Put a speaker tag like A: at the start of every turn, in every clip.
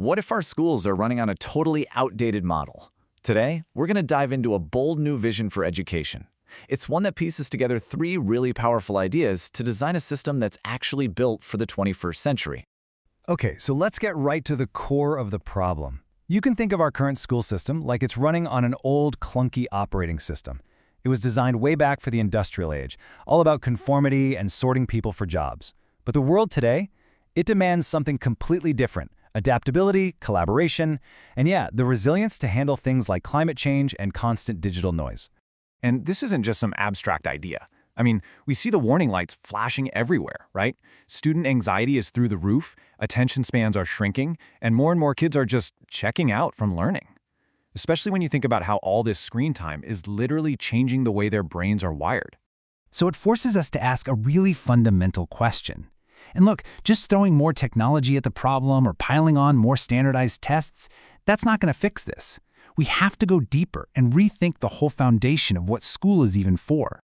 A: What if our schools are running on a totally outdated model? Today, we're going to dive into a bold new vision for education. It's one that pieces together three really powerful ideas to design a system that's actually built for the 21st century.
B: Okay, so let's get right to the core of the problem. You can think of our current school system like it's running on an old, clunky operating system. It was designed way back for the industrial age, all about conformity and sorting people for jobs. But the world today, it demands something completely different: adaptability, collaboration, and yeah, the resilience to handle things like climate change and constant digital noise.
C: And this isn't just some abstract idea. I mean, we see the warning lights flashing everywhere, right? Student anxiety is through the roof, attention spans are shrinking, and more kids are just checking out from learning. Especially when you think about how all this screen time is literally changing the way their brains are wired.
D: So it forces us to ask a really fundamental question. And look, just throwing more technology at the problem or piling on more standardized tests, that's not going to fix this. We have to go deeper and rethink the whole foundation of what school is even for.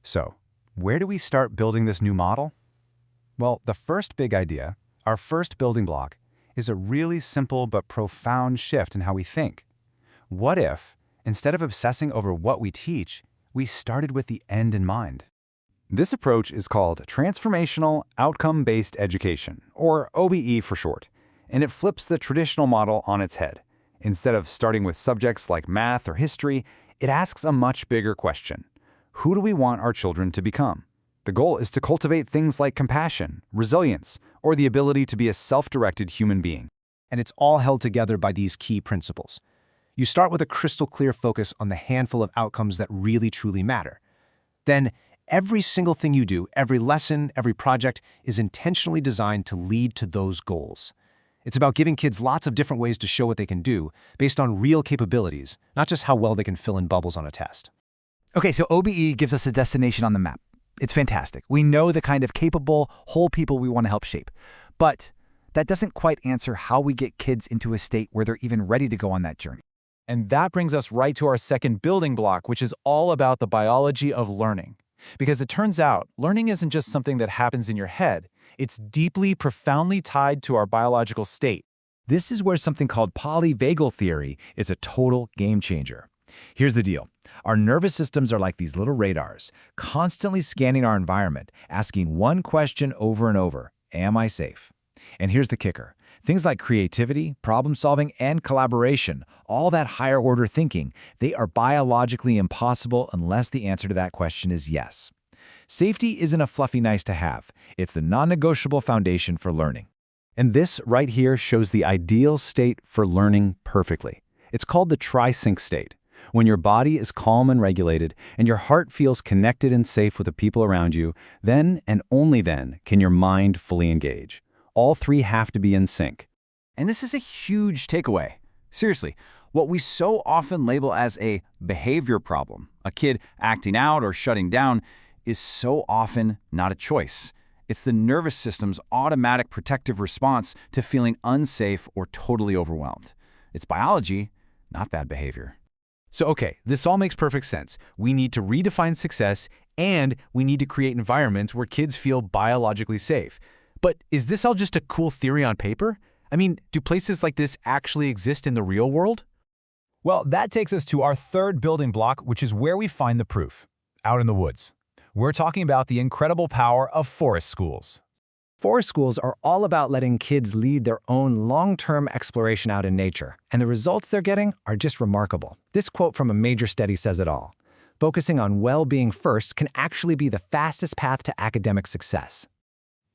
B: So, where do we start building this new model? Well, the first big idea, our first building block, is a really simple but profound shift in how we think. What if, instead of obsessing over what we teach, we started with the end in mind? This approach is called transformational outcome-based education, or OBE for short, and it flips the traditional model on its head. Instead of starting with subjects like math or history, it asks a much bigger question. Who do we want our children to become? The goal is to cultivate things like compassion, resilience, or the ability to be a self-directed human being.
E: And it's all held together by these key principles. You start with a crystal clear focus on the handful of outcomes that really truly matter. Then, every single thing you do, every lesson, every project is intentionally designed to lead to those goals. It's about giving kids lots of different ways to show what they can do based on real capabilities, not just how well they can fill in bubbles on a test.
D: Okay, so OBE gives us a destination on the map. It's fantastic. We know the kind of capable, whole people we want to help shape. But that doesn't quite answer how we get kids into a state where they're even ready to go on that journey.
C: And that brings us right to our second building block, which is all about the biology of learning. Because it turns out, learning isn't just something that happens in your head. It's deeply, profoundly tied to our biological state.
B: This is where something called Polyvagal Theory is a total game changer. Here's the deal. Our nervous systems are like these little radars, constantly scanning our environment, asking one question over and over: am I safe? And here's the kicker. Things like creativity, problem-solving, and collaboration, all that higher-order thinking, they are biologically impossible unless the answer to that question is yes. Safety isn't a fluffy nice-to-have. It's the non-negotiable foundation for learning. And this right here shows the ideal state for learning perfectly. It's called the TriSync state. When your body is calm and regulated, and your heart feels connected and safe with the people around you, then and only then can your mind fully engage. All three have to be in sync.
E: And this is a huge takeaway. Seriously, what we so often label as a behavior problem, a kid acting out or shutting down, is so often not a choice. It's the nervous system's automatic protective response to feeling unsafe or totally overwhelmed. It's biology, not bad behavior.
B: So okay, this all makes perfect sense. We need to redefine success, and we need to create environments where kids feel biologically safe. But is this all just a cool theory on paper? I mean, do places like this actually exist in the real world?
F: Well, that takes us to our third building block, which is where we find the proof: out in the woods. We're talking about the incredible power of forest schools.
E: Forest schools are all about letting kids lead their own long-term exploration out in nature, and the results they're getting are just remarkable. This quote from a major study says it all. Focusing on well-being first can actually be the fastest path to academic success.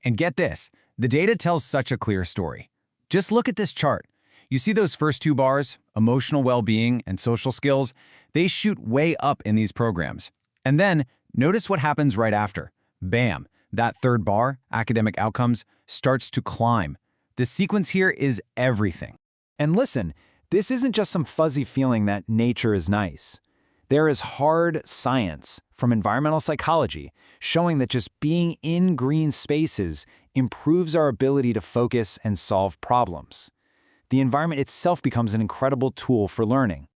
C: And get this, the data tells such a clear story. Just look at this chart. You see those first two bars, emotional well-being and social skills? They shoot way up in these programs. And then, notice what happens right after. Bam! That third bar, academic outcomes, starts to climb. The sequence here is everything.
E: And listen, this isn't just some fuzzy feeling that nature is nice. There is hard science from environmental psychology showing that just being in green spaces improves our ability to focus and solve problems. The environment itself becomes an incredible tool for learning.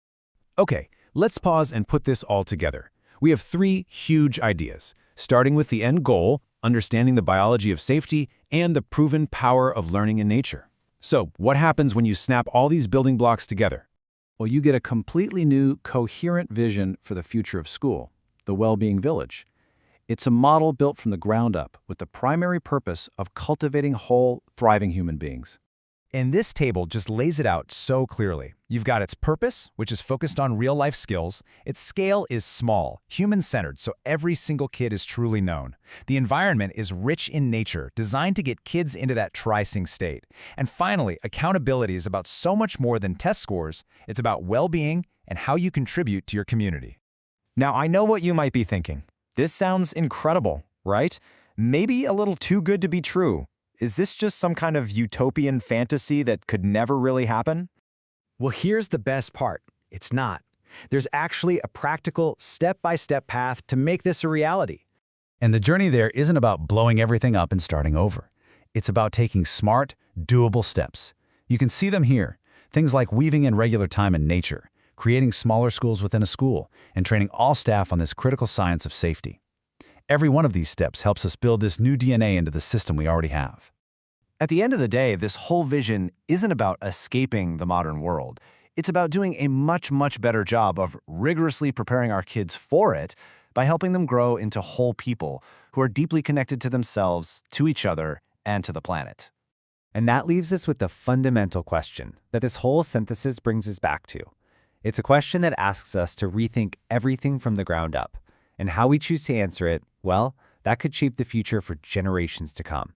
F: Okay, let's pause and put this all together. We have three huge ideas, starting with the end goal, understanding the biology of safety, and the proven power of learning in nature. So, what happens when you snap all these building blocks together?
E: Well, you get a completely new, coherent vision for the future of school, the Wellbeing Village. It's a model built from the ground up with the primary purpose of cultivating whole, thriving human beings.
F: And this table just lays it out so clearly. You've got its purpose, which is focused on real-life skills. Its scale is small, human-centered, so every single kid is truly known. The environment is rich in nature, designed to get kids into that TriSync state. And finally, accountability is about so much more than test scores. It's about well-being and how you contribute to your community. Now, I know what you might be thinking. This sounds incredible, right? Maybe a little too good to be true. Is this just some kind of utopian fantasy that could never really happen?
G: Well, here's the best part. It's not. There's actually a practical, step-by-step path to make this a reality.
B: And the journey there isn't about blowing everything up and starting over. It's about taking smart, doable steps. You can see them here. Things like weaving in regular time in nature, creating smaller schools within a school, and training all staff on this critical science of safety. Every one of these steps helps us build this new DNA into the system we already have.
C: At the end of the day, this whole vision isn't about escaping the modern world. It's about doing a much, much better job of rigorously preparing our kids for it by helping them grow into whole people who are deeply connected to themselves, to each other, and to the planet.
H: And that leaves us with the fundamental question that this whole synthesis brings us back to. It's a question that asks us to rethink everything from the ground up. And how we choose to answer it, well, that could shape the future for generations to come.